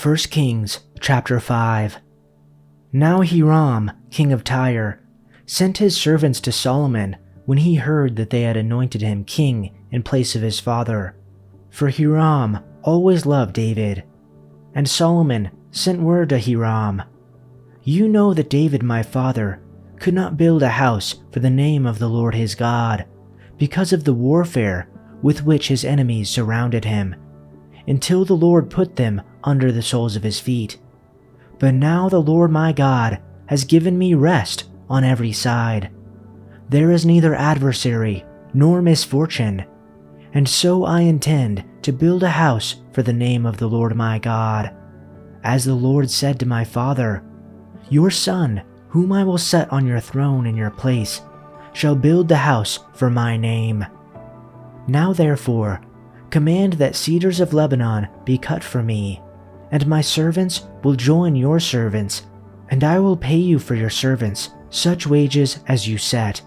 1 Kings chapter 5. Now Hiram, king of Tyre, sent his servants to Solomon when he heard that they had anointed him king in place of his father, for Hiram always loved David. And Solomon sent word to Hiram, "You know that David my father could not build a house for the name of the Lord his God, because of the warfare with which his enemies surrounded him, until the Lord put them under the soles of his feet. But now the Lord my God has given me rest on every side. There is neither adversary nor misfortune, and so I intend to build a house for the name of the Lord my God. As the Lord said to my father, your son, whom I will set on your throne in your place, shall build the house for my name. Now therefore, command that cedars of Lebanon be cut for me, and my servants will join your servants, and I will pay you for your servants such wages as you set.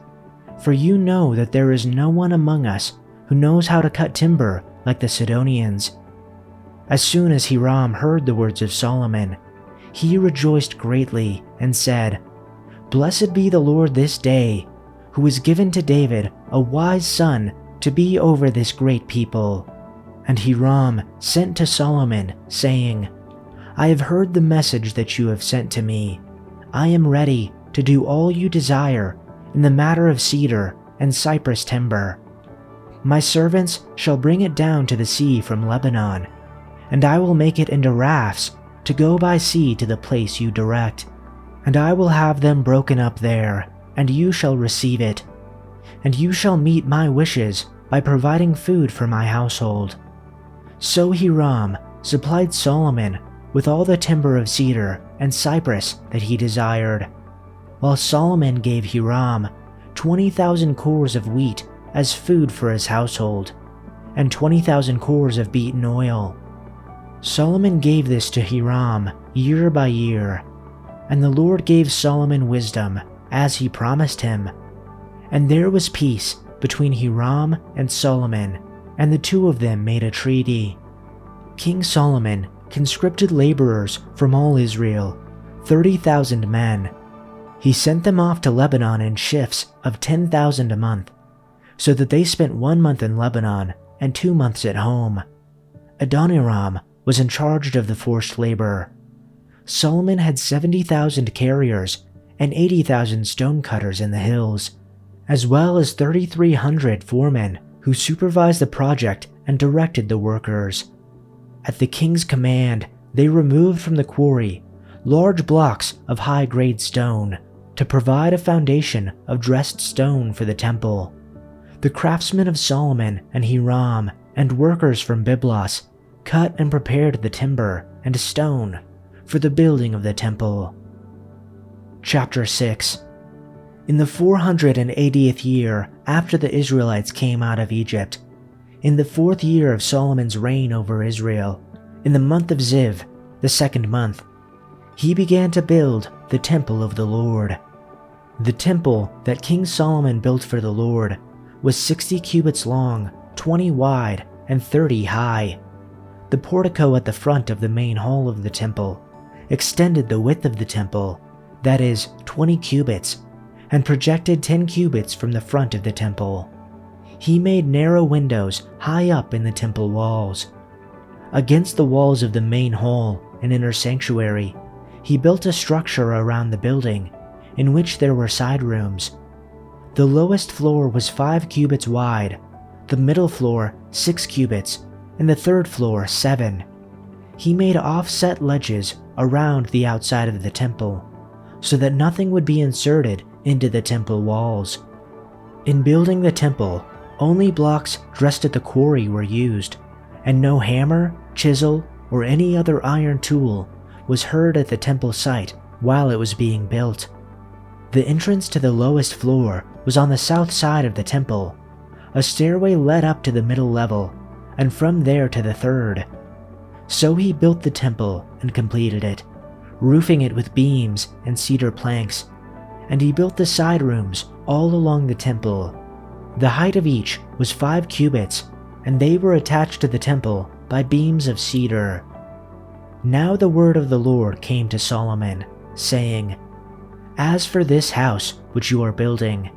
For you know that there is no one among us who knows how to cut timber like the Sidonians." As soon as Hiram heard the words of Solomon, he rejoiced greatly and said, "Blessed be the Lord this day, who has given to David a wise son to be over this great people." And Hiram sent to Solomon, saying, "I have heard the message that you have sent to me. I am ready to do all you desire in the matter of cedar and cypress timber. My servants shall bring it down to the sea from Lebanon, and I will make it into rafts to go by sea to the place you direct, and I will have them broken up there, and you shall receive it. And you shall meet my wishes by providing food for my household." So Hiram supplied Solomon with all the timber of cedar and cypress that he desired, while Solomon gave Hiram 20,000 cores of wheat as food for his household, and 20,000 cores of beaten oil. Solomon gave this to Hiram year by year, and the Lord gave Solomon wisdom as he promised him. And there was peace between Hiram and Solomon, and the two of them made a treaty. King Solomon conscripted laborers from all Israel, 30,000 men. He sent them off to Lebanon in shifts of 10,000 a month, so that they spent 1 month in Lebanon and 2 months at home. Adoniram was in charge of the forced labor. Solomon had 70,000 carriers and 80,000 stonecutters in the hills, as well as 3,300 foremen who supervised the project and directed the workers. At the king's command, they removed from the quarry large blocks of high-grade stone to provide a foundation of dressed stone for the temple. The craftsmen of Solomon and Hiram and workers from Byblos cut and prepared the timber and stone for the building of the temple. Chapter 6. In the 480th year after the Israelites came out of Egypt, in the 4th year of Solomon's reign over Israel, in the month of Ziv, the 2nd month, he began to build the temple of the Lord. The temple that King Solomon built for the Lord was 60 cubits long, 20 wide, and 30 high. The portico at the front of the main hall of the temple extended the width of the temple, that is, 20 cubits, and projected 10 cubits from the front of the temple. He made narrow windows high up in the temple walls. Against the walls of the main hall and inner sanctuary, he built a structure around the building, in which there were side rooms. The lowest floor was 5 cubits wide, the middle floor 6 cubits, and the third floor 7. He made offset ledges around the outside of the temple, so that nothing would be inserted into the temple walls. In building the temple, only blocks dressed at the quarry were used, and no hammer, chisel, or any other iron tool was heard at the temple site while it was being built. The entrance to the lowest floor was on the south side of the temple. A stairway led up to the middle level, and from there to the third. So he built the temple and completed it, roofing it with beams and cedar planks, and he built the side rooms all along the temple. The height of each was 5 cubits, and they were attached to the temple by beams of cedar. Now the word of the Lord came to Solomon, saying, As for this house which you are building,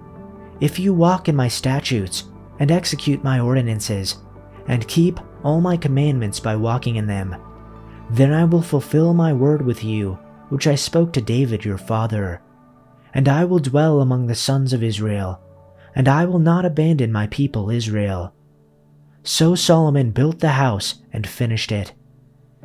if you walk in my statutes, and execute my ordinances, and keep all my commandments by walking in them, then I will fulfill my word with you, which I spoke to David your father. And I will dwell among the sons of Israel, and I will not abandon my people Israel. So Solomon built the house and finished it.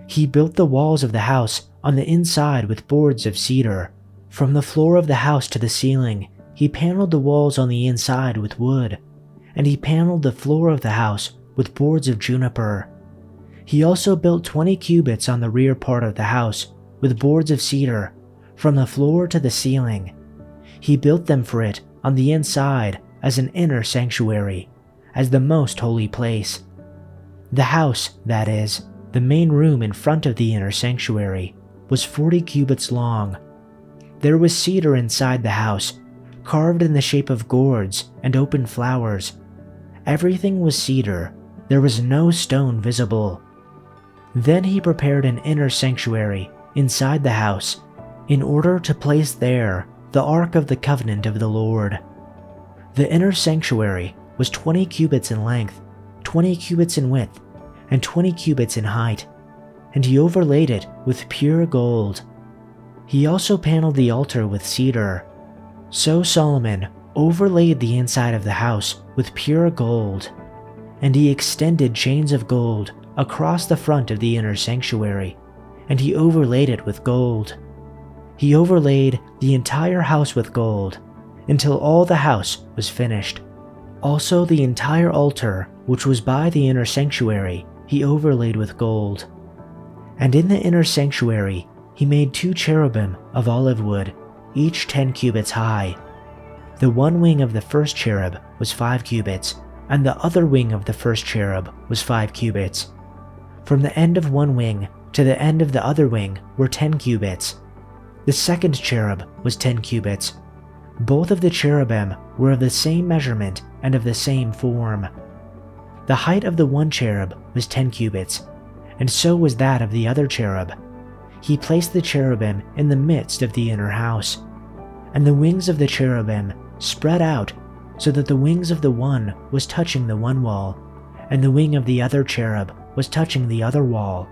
He built the walls of the house on the inside with boards of cedar. From the floor of the house to the ceiling, he paneled the walls on the inside with wood, and he paneled the floor of the house with boards of juniper. He also built 20 cubits on the rear part of the house with boards of cedar, from the floor to the ceiling. He built them for it on the inside as an inner sanctuary, as the most holy place. The house, that is, the main room in front of the inner sanctuary, was 40 cubits long. There was cedar inside the house, carved in the shape of gourds and open flowers. Everything was cedar. There was no stone visible. Then he prepared an inner sanctuary inside the house, in order to place there the Ark of the Covenant of the Lord. The inner sanctuary was 20 cubits in length, 20 cubits in width, and 20 cubits in height, and he overlaid it with pure gold. He also paneled the altar with cedar. So Solomon overlaid the inside of the house with pure gold, and he extended chains of gold across the front of the inner sanctuary, and he overlaid it with gold. He overlaid the entire house with gold until all the house was finished. Also the entire altar, which was by the inner sanctuary, he overlaid with gold. And in the inner sanctuary he made 2 cherubim of olive wood, each 10 cubits high. The one wing of the first cherub was 5 cubits, and the other wing of the first cherub was 5 cubits. From the end of one wing to the end of the other wing were 10 cubits. The second cherub was 10 cubits. Both of the cherubim were of the same measurement and of the same form. The height of the one cherub was 10 cubits, and so was that of the other cherub. He placed the cherubim in the midst of the inner house, and the wings of the cherubim spread out so that the wings of the one was touching the one wall, and the wing of the other cherub was touching the other wall,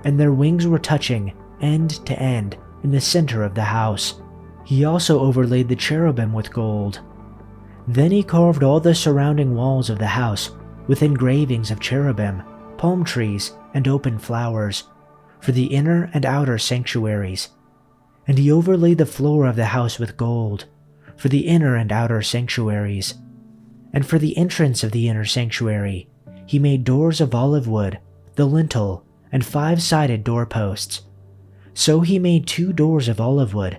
and their wings were touching end to end in the center of the house. He also overlaid the cherubim with gold. Then he carved all the surrounding walls of the house with engravings of cherubim, palm trees, and open flowers for the inner and outer sanctuaries. And he overlaid the floor of the house with gold for the inner and outer sanctuaries. And for the entrance of the inner sanctuary, he made doors of olive wood, the lintel, and 5-sided doorposts. So he made 2 doors of olive wood,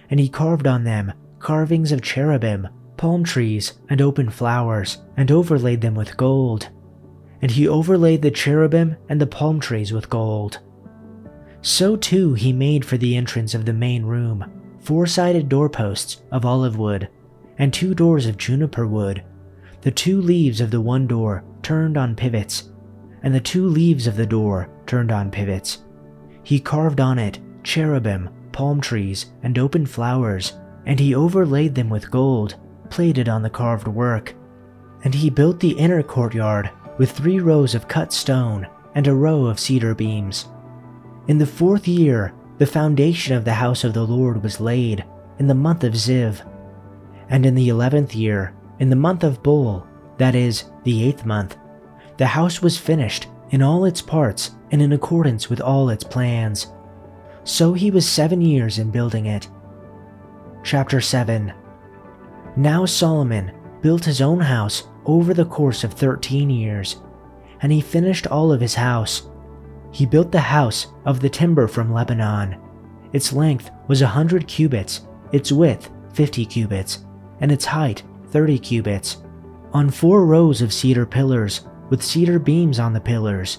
and he carved on them carvings of cherubim, palm trees, and open flowers, and overlaid them with gold. And he overlaid the cherubim and the palm trees with gold. So too he made for the entrance of the main room 4-sided doorposts of olive wood, and 2 doors of juniper wood. The 2 leaves of the one door turned on pivots, and the 2 leaves of the door turned on pivots. He carved on it cherubim, palm trees, and open flowers, and he overlaid them with gold, plated on the carved work. And he built the inner courtyard with 3 rows of cut stone and a row of cedar beams. In the 4th year, the foundation of the house of the Lord was laid in the month of Ziv. And in the 11th year, in the month of Bul, that is, the 8th month, the house was finished in all its parts and in accordance with all its plans. So he was 7 years in building it. Chapter 7. Now Solomon built his own house over the course of 13 years, and he finished all of his house. He built the house of the timber from Lebanon. Its length was 100 cubits, its width 50 cubits, and its height 30 cubits, on 4 rows of cedar pillars with cedar beams on the pillars.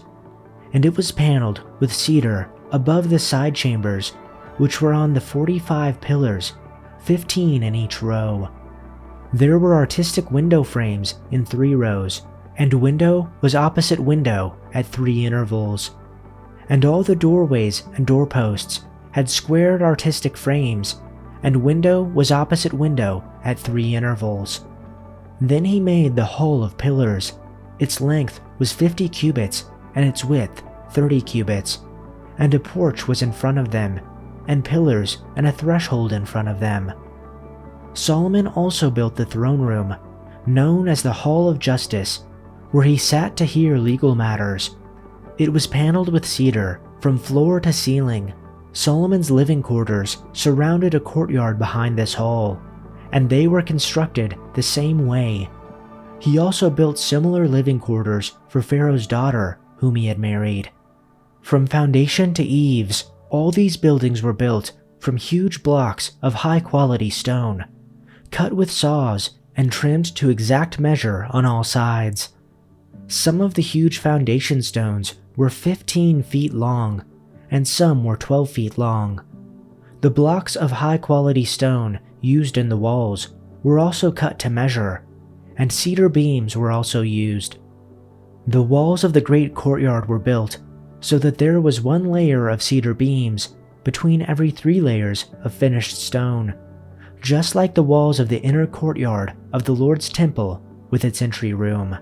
And it was paneled with cedar above the side chambers, which were on the 45 pillars, 15 in each row. There were artistic window frames in 3 rows, and window was opposite window at 3 intervals. And all the doorways and doorposts had squared artistic frames, and window was opposite window at 3 intervals. Then he made the hall of pillars. Its length was 50 cubits, and its width 30 cubits, and a porch was in front of them, and pillars and a threshold in front of them. Solomon also built the throne room, known as the Hall of Justice, where he sat to hear legal matters. It was paneled with cedar from floor to ceiling. Solomon's living quarters surrounded a courtyard behind this hall, and they were constructed the same way. He also built similar living quarters for Pharaoh's daughter, whom he had married. From foundation to eaves, all these buildings were built from huge blocks of high-quality stone, cut with saws and trimmed to exact measure on all sides. Some of the huge foundation stones were 15 feet long, and some were 12 feet long. The blocks of high-quality stone used in the walls were also cut to measure, and cedar beams were also used. The walls of the great courtyard were built so that there was 1 layer of cedar beams between every 3 layers of finished stone, just like the walls of the inner courtyard of the Lord's temple with its entry room.